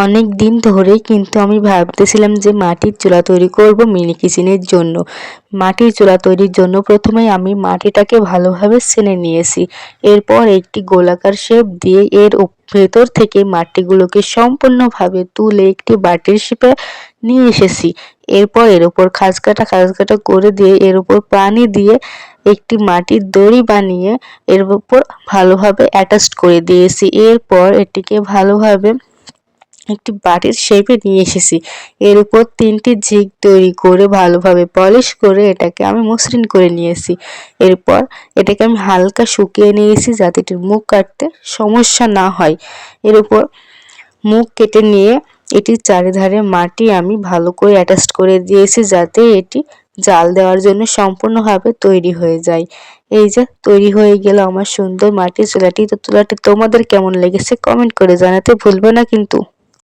অনেক দিন ধরেই কিন্তু আমি ভাবতেছিলাম যে মাটির চুলা তৈরি করব মিনি কিচেনের জন্য। মাটির চুলা তৈরির জন্য প্রথমেই আমি মাটিটাকে ভালোভাবে ছেনে নিয়েছি। এরপর একটি গোলাকার শেপ দিয়ে এর ভেতর থেকে মাটিগুলোকে সম্পূর্ণভাবে তুলে একটি বাটির শেপে নিয়ে এসেছি। এরপর এর উপর খাঁজ কাটা করে দিয়ে এর উপর পানি দিয়ে একটি মাটির দড়ি বানিয়ে এর উপর ভালোভাবে অ্যাটাচড করে দিয়েছি। এরপর এটিকে ভালোভাবে একটি বাটির শেপে নিয়ে এসেছি। এর উপর ৩টি জিগ তৈরি করে ভালোভাবে পলিশ করে এটাকে আমি মসৃণ করে নিয়েছি। এরপর এটাকে আমি হালকা শুকিয়ে নিয়েছি যাতে এটির মুখ কাটতে সমস্যা না হয়। এর উপর মুখ কেটে নিয়ে এটির চারিধারে মাটি আমি ভালো করে অ্যাটাচড করে দিয়েছি যাতে এটি জাল দেওয়ার জন্য সম্পূর্ণভাবে তৈরি হয়ে যায়। এই যে তৈরি হয়ে গেল আমার সুন্দর মাটির চুলাটি। তো চুলাটি তোমাদের কেমন লেগেছে কমেন্ট করে জানাতে ভুলবে না কিন্তু।